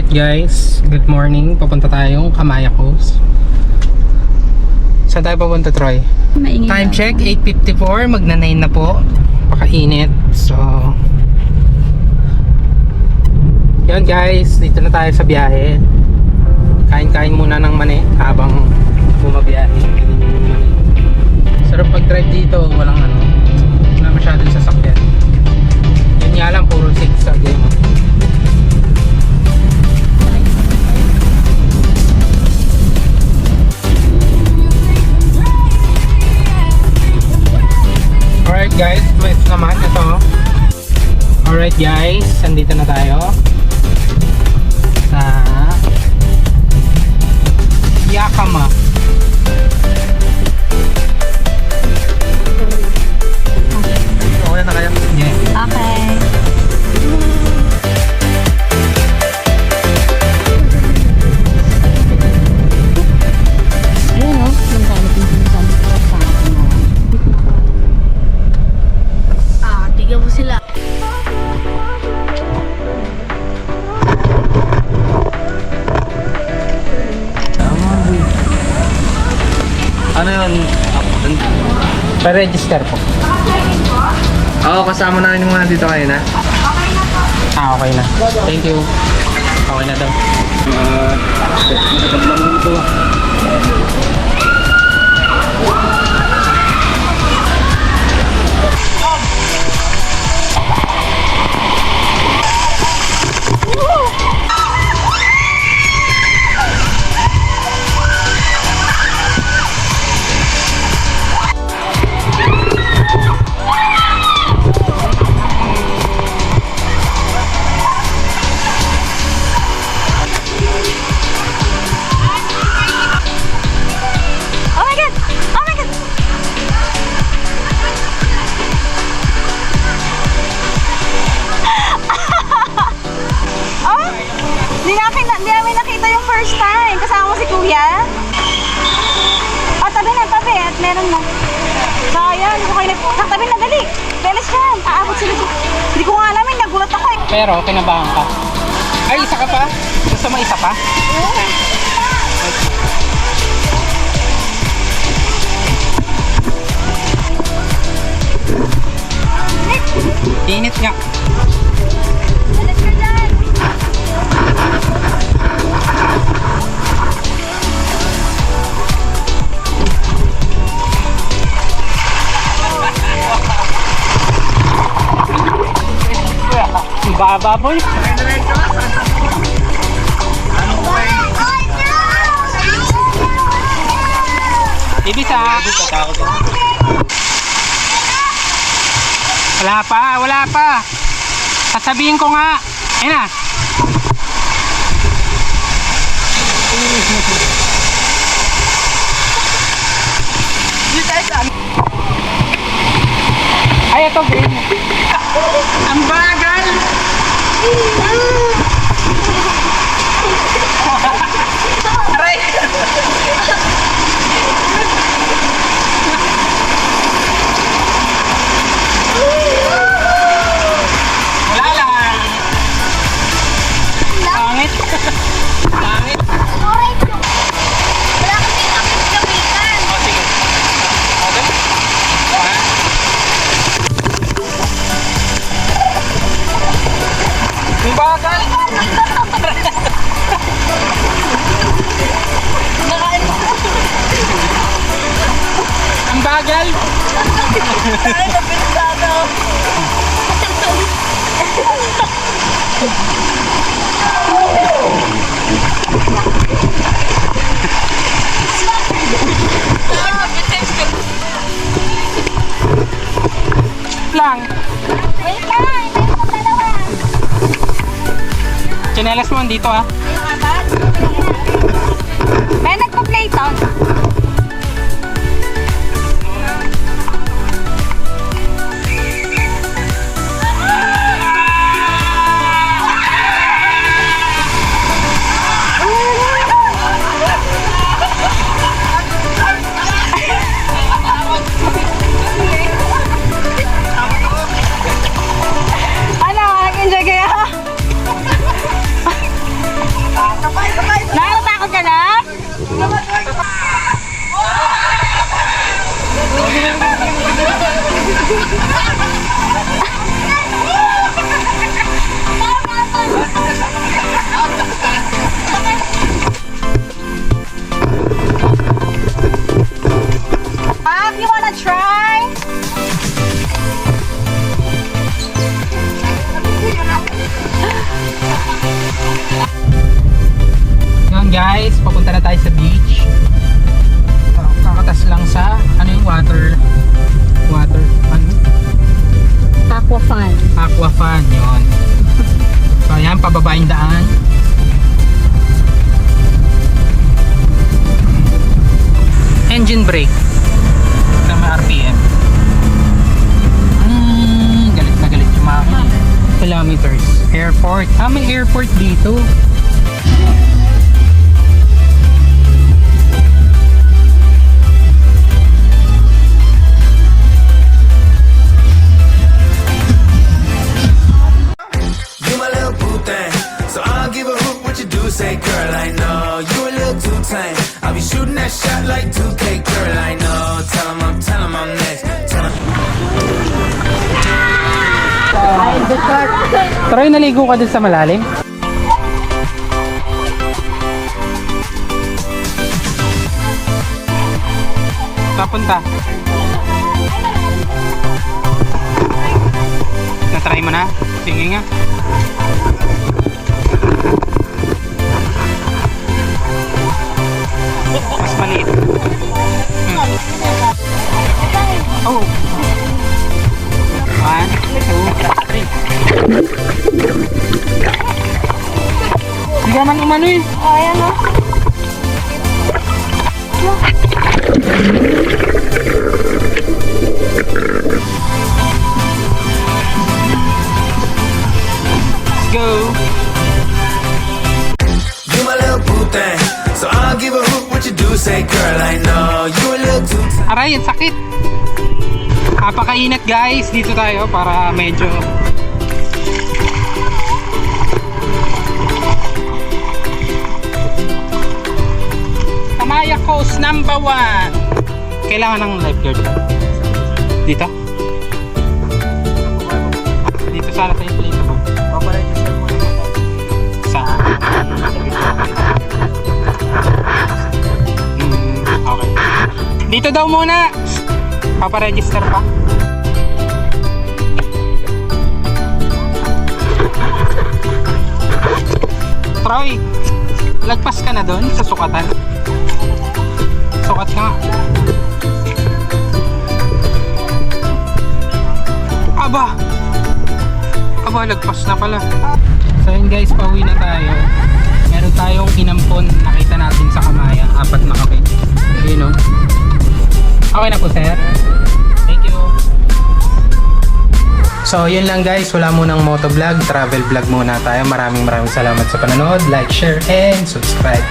Alright guys, good morning. Papunta tayong Kamaya Coast. Saan tayo papunta, Troy? Time check, 8:54. Magna-9 na po. Pakainit. So yan guys, dito na tayo sa biyahe. Kain-kain muna ng mani habang bumabiyahe. Sarap pag-drive dito. Wala masyadong sasakyan. Yun nga lang, puro 6 sa game. Alright guys, twist naman ito. Alright guys, andito na tayo sa Yakama. Okay na kayo? Yeah. Okay. Ayun o, yung gamit yung sinasabi ko sa akin. Tignan mo sila. Ano yun? Pa-register po. Oo, kasama namin yung mga dito kayo na. Okay na. Thank you. Okay na daw. Matapat lang dito. Hindi namin nakita yung first time. Kasama mo si Kuya. Tabi na, tabi. At meron na. So, ayan. Tabi na, dali. Beles yan. Aabot sila. Hindi ko nga alamin. Nagulat ako eh. Pero kinabahan ka. Ay, isa ka pa? Gusto mo isa pa? Init nga. Beles ka dyan. Baboy. Ibisa. Wala pa. Sasabihin ko nga. Ayun na. Ay, ito green. Ang bagal. Aray. Wala lang. Pangit. Pangit. Wala kasi kapit-kapitan. O, sige. Okay. Ang bagal. Ang bagal. Lang. Wait lang. Ito yung dalawa. Chinelas mo dito ah. Yung apat. May nagpa-play to. wanna try? Yun guys, papunta na tayo sa beach. Kakatas lang sa, ano yung water, ano? Aqua fun. Aqua fan, yun. So ayan, pababaing daan. Engine brake na may RPM. Galit na galit yung makina. Kilometers. Airport. May airport dito. You my little boo thing, so I'll give a hoot what you do. Say, girl, I know you a little too tame. I'll be shooting that shot like 2K, girl, I know. Tell 'em I'm next. Tell 'em. Troy, naligo ka dun sa malalim? Papunta. Na-try mo na? Sige nga. Mas maliit. Oh. 1, 2, 3. Hindi ka man umano eh. Oh, ayan o. Let's go. You my little boo thing, so I'll give a hoot what you do. Say, girl, I know you a little too tame. Aray, ang sakit. Napakainit guys. Dito tayo para medyo Tamaya Coast number 1. Kailangan ng lifeguard. Dito? Dito sana tayo plate mo. Saan? Okay. Dito daw muna. Paparegister pa. Troy, lagpas ka na doon sa sukatan. Sukat ka nga. Aba, lagpas na pala. So yun guys, pauwi na tayo. Meron tayong inampon, nakita natin sa Kamaya. 4 na kami. Yun o. Okay na po sir. Thank you. So yun lang guys, wala munang motovlog, travel vlog muna tayo. Maraming salamat sa panonood. Like, share, and subscribe.